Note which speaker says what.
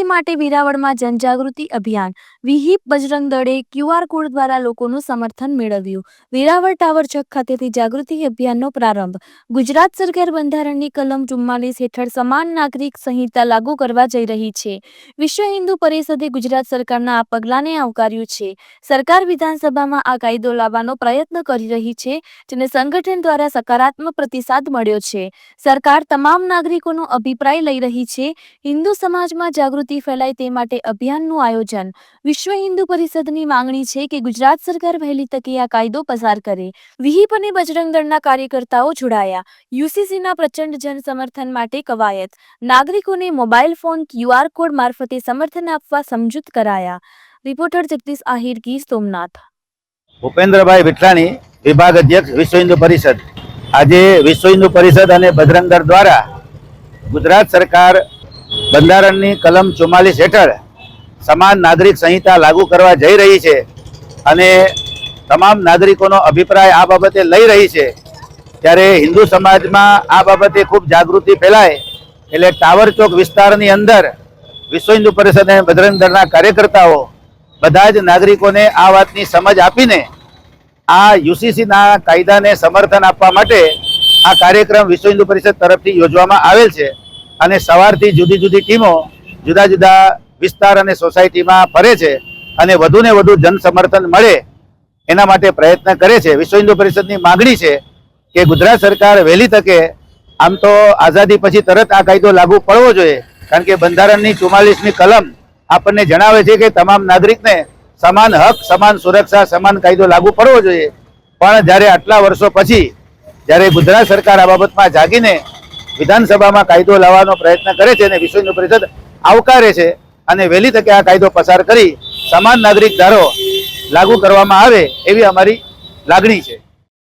Speaker 1: UCC માટે વેરાવળમાં જનજાગૃતિ અભિયાન વિહિપ બજરંગ દળે ક્યુઆર કોડ દ્વારા લોકોનું સમર્થન મેળવ્યું। વેરાવળ ટાવર ચોક ખાતેથી જાગૃતિ અભિયાનનો પ્રારંભ। ગુજરાત સરકાર બંધારણની કલમ 44 હેઠળ સમાન નાગરિક સંહિતા લાગુ કરવા જઈ રહી છે। વિશ્વ હિન્દુ પરિષદે ગુજરાત સરકારના આ પગલાંને આવકાર્યું છે। સરકાર વિધાનસભામાં આ કાયદો લાવવાનો પ્રયત્ન કરી રહી છે, જેને સંગઠન દ્વારા સકારાત્મક પ્રતિસાદ મળ્યો છે। સરકાર તમામ નાગરિકોનો અભિપ્રાય લઈ રહી છે। હિન્દુ સમાજમાં જાગૃતિ ફેલાય તે માટે અભિયાનનું આયોજન। વિશ્વ હિન્દુ પરિષદની માંગણી છે કે ગુજરાત સરકાર વહેલી તકે આ કાયદો પસાર કરે। વિહિપ અને બજરંગ દળના કાર્યકર્તાઓ જોડાયા। યુસીસીના પ્રચંડ જન સમર્થન માટે કવાયત। નાગરિકોને મોબાઈલ ફોન ક્યુઆર કોડ મારફતે સમર્થન આપવા સમજૂત કરાયા। રિપોર્ટર જગદીશ આહિર, ગીર સોમનાથ।
Speaker 2: ભૂપેન્દ્રભાઈ વિઠલાણી, વિભાગ અધ્યક્ષ, વિશ્વ હિન્દુ પરિષદ। આજે વિશ્વ હિન્દુ પરિષદ અને બજરંગ દળ દ્વારા ગુજરાત સરકાર બંધારણની કલમ 44 હેઠળ સમાન નાગરિક સંહિતા લાગુ કરવા જઈ રહી છે અને તમામ નાગરિકોનો અભિપ્રાય આ બાબતે લઈ રહી છે। ત્યારે હિન્દુ સમાજમાં આ બાબતે ખૂબ જાગૃતિ ફેલાય એટલે ટાવર ચોક વિસ્તારની અંદર વિશ્વ હિન્દુ પરિષદ અને બજરંગ દળના કાર્યકર્તાઓ બધા જ નાગરિકોને આ વાતની સમજ આપીને આ યુસીસીના કાયદાને સમર્થન આપવા માટે આ કાર્યક્રમ વિશ્વ હિન્દુ પરિષદ તરફથી યોજવામાં આવેલ છે અને સવારથી જુદી જુદી ટીમો જુદા જુદા વિસ્તાર અને સોસાયટીમાં ફરે છે અને વધુને વધુ જન સમર્થન મળે એના માટે પ્રયત્ન કરે છે। વિશ્વ હિન્દુ પરિષદની માંગણી છે કે ગુજરાત સરકાર વહેલી તકે, આમ તો આઝાદી પછી તરત આ કાયદો લાગુ પડવો જોઈએ, કારણ કે બંધારણની 44મી કલમ આપણને જણાવે છે કે તમામ નાગરિકને સમાન હક, સમાન સુરક્ષા, સમાન કાયદો લાગુ પડવો જોઈએ। પણ જ્યારે આટલા વર્ષો પછી જ્યારે ગુજરાત સરકાર આ બાબતમાં જાગીને વિધાનસભામાં કાયદો લાવવાનો પ્રયત્ન કરે છે અને વિશ્વ હિન્દુ પરિષદ આવકારે છે અને વહેલી તકે આ કાયદો પસાર કરી સમાન નાગરિક ધારો લાગુ કરવામાં આવે એવી અમારી લાગણી છે।